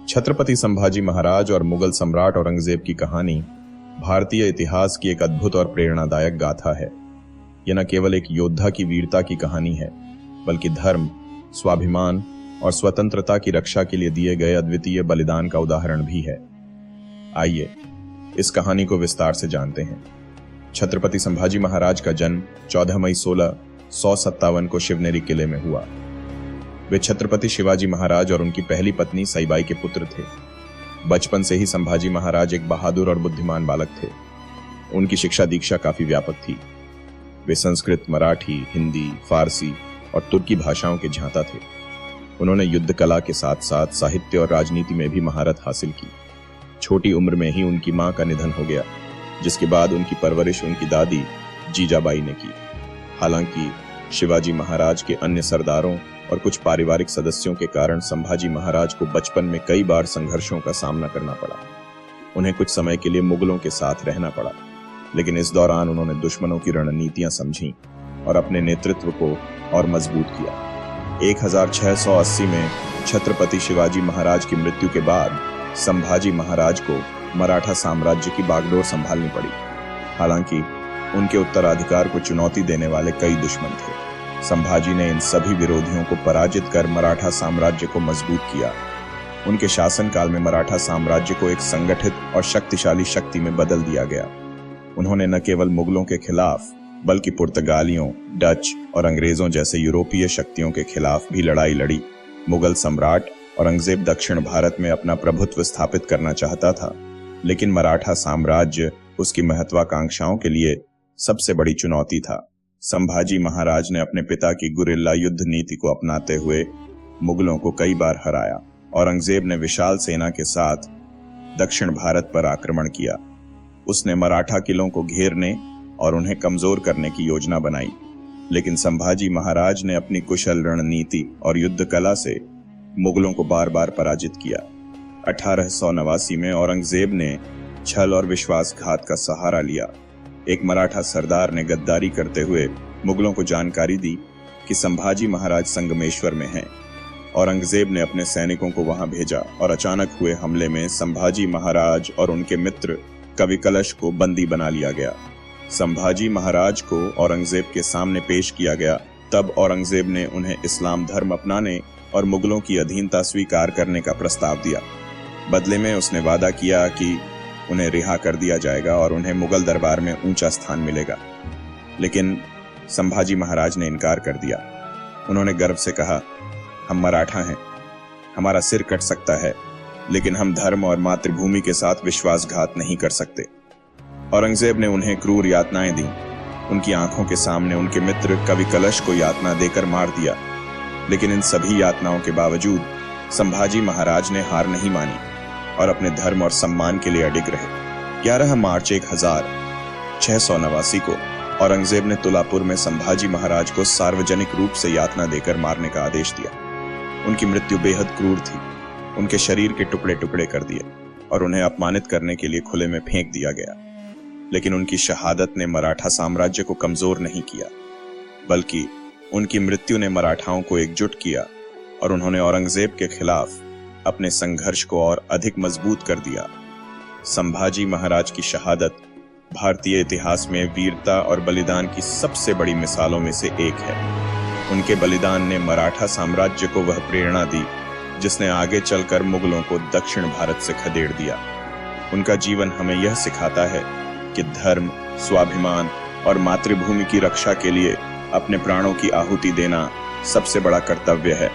छत्रपति संभाजी महाराज और मुगल सम्राट औरंगजेब की कहानी भारतीय इतिहास की एक अद्भुत और प्रेरणादायक गाथा है। यह न केवल एक योद्धा की वीरता की कहानी है, बल्कि धर्म, स्वाभिमान और स्वतंत्रता की रक्षा के लिए दिए गए अद्वितीय बलिदान का उदाहरण भी है। आइए इस कहानी को विस्तार से जानते हैं। छत्रपति संभाजी महाराज का जन्म 14 मई 1657 को शिवनेरी किले में हुआ। वे छत्रपति शिवाजी महाराज और उनकी पहली पत्नी सईबाई के पुत्र थे। बचपन से ही संभाजी महाराज एक बहादुर और बुद्धिमान बालक थे। उनकी शिक्षा दीक्षा काफी व्यापक थी। वे संस्कृत, मराठी, हिंदी, फारसी और तुर्की भाषाओं के झांता थे। उन्होंने युद्ध कला के साथ साथ साहित्य और राजनीति में भी महारत हासिल की। छोटी उम्र में ही उनकी मां का निधन हो गया, जिसके बाद उनकी परवरिश उनकी दादी जीजाबाई ने की। हालांकि शिवाजी महाराज के अन्य सरदारों और कुछ पारिवारिक सदस्यों के कारण संभाजी महाराज को बचपन में कई बार संघर्षों का सामना करना पड़ा। उन्हें कुछ समय के लिए मुगलों के साथ रहना पड़ा, लेकिन इस दौरान उन्होंने दुश्मनों की रणनीतियां समझी और अपने नेतृत्व को और मजबूत किया। 1680 में छत्रपति शिवाजी महाराज की मृत्यु के बाद संभाजी महाराज को मराठा साम्राज्य की बागडोर संभालनी पड़ी। हालांकि उनके उत्तराधिकार को चुनौती देने वाले कई दुश्मन थे। संभाजी ने इन सभी विरोधियों को पराजित कर मराठा साम्राज्य को मजबूत किया। उनके शासनकाल में मराठा साम्राज्य को एक संगठित और शक्तिशाली शक्ति में बदल दिया गया। उन्होंने न केवल मुगलों के खिलाफ बल्कि पुर्तगालियों, डच और अंग्रेजों जैसे यूरोपीय शक्तियों के खिलाफ भी लड़ाई लड़ी। मुगल सम्राट औरंगजेब दक्षिण भारत में अपना प्रभुत्व स्थापित करना चाहता था, लेकिन मराठा साम्राज्य उसकी महत्वाकांक्षाओं के लिए सबसे बड़ी चुनौती था। संभाजी महाराज ने अपने पिता की गुरिल्ला युद्ध नीति को अपनाते हुए मुगलों को कई बार हराया। औरंगजेब ने विशाल सेना के साथ दक्षिण भारत पर आक्रमण किया। उसने मराठा किलों को घेरने और उन्हें कमजोर करने की योजना बनाई, लेकिन संभाजी महाराज ने अपनी कुशल रणनीति और युद्ध कला से मुगलों को बार बार पराजित किया। 1889 में औरंगजेब ने छल और विश्वासघात का सहारा लिया। एक मराठा सरदार ने गद्दारी करते हुए मुगलों को जानकारी दी कि संभाजी महाराज संगमेश्वर में हैं। औरंगजेब ने अपने सैनिकों को वहां भेजा और अचानक हुए हमले में संभाजी महाराज और उनके मित्र कवि कलश को बंदी बना लिया गया। संभाजी महाराज को औरंगजेब के सामने पेश किया गया। तब औरंगजेब ने उन्हें इस्लाम धर्म अपनाने और मुगलों की अधीनता स्वीकार करने का प्रस्ताव दिया। बदले में उसने वादा किया कि उन्हें रिहा कर दिया जाएगा और उन्हें मुगल दरबार में ऊंचा स्थान मिलेगा, लेकिन संभाजी महाराज ने इनकार कर दिया। उन्होंने गर्व से कहा, हम मराठा हैं, हमारा सिर कट सकता है, लेकिन हम धर्म और मातृभूमि के साथ विश्वासघात नहीं कर सकते। औरंगजेब ने उन्हें क्रूर यातनाएं दी। उनकी आंखों के सामने उनके मित्र कवि कलश को यातना देकर मार दिया, लेकिन इन सभी यातनाओं के बावजूद संभाजी महाराज ने हार नहीं मानी और अपने धर्म और सम्मान के लिए अडिग रहे। 11 मार्च 1689 को औरंगजेब ने तुलापुर में संभाजी महाराज को सार्वजनिक रूप से यातना देकर मारने का आदेश दिया। उनकी मृत्यु बेहद क्रूर थी। उनके शरीर के टुकड़े टुकड़े कर दिए और उन्हें अपमानित करने के लिए खुले में फेंक दिया गया। लेकिन उनकी शहादत ने मराठा साम्राज्य को कमजोर नहीं किया, बल्कि उनकी मृत्यु ने मराठाओं को एकजुट किया और उन्होंने औरंगजेब के खिलाफ अपने संघर्ष को और अधिक मजबूत कर दिया। संभाजी महाराज की शहादत भारतीय इतिहास में वीरता और बलिदान की सबसे बड़ी मिसालों में से एक है। उनके बलिदान ने मराठा साम्राज्य को वह प्रेरणा दी जिसने आगे चलकर मुगलों को दक्षिण भारत से खदेड़ दिया। उनका जीवन हमें यह सिखाता है कि धर्म, स्वाभिमान और मातृभूमि की रक्षा के लिए अपने प्राणों की आहुति देना सबसे बड़ा कर्तव्य है।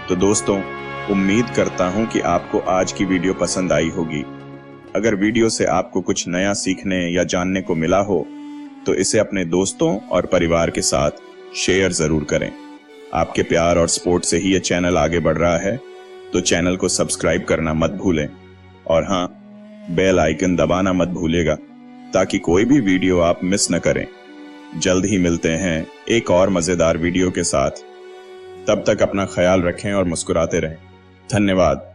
तो दोस्तों, उम्मीद करता हूं कि आपको आज की वीडियो पसंद आई होगी। अगर वीडियो से आपको कुछ नया सीखने या जानने को मिला हो तो इसे अपने दोस्तों और परिवार के साथ शेयर जरूर करें। आपके प्यार और सपोर्ट से ही यह चैनल आगे बढ़ रहा है, तो चैनल को सब्सक्राइब करना मत भूलें और हाँ, बेल आइकन दबाना मत भूलिएगा ताकि कोई भी वीडियो आप मिस न करें। जल्द ही मिलते हैं एक और मजेदार वीडियो के साथ। तब तक अपना ख्याल रखें और मुस्कुराते रहें। धन्यवाद।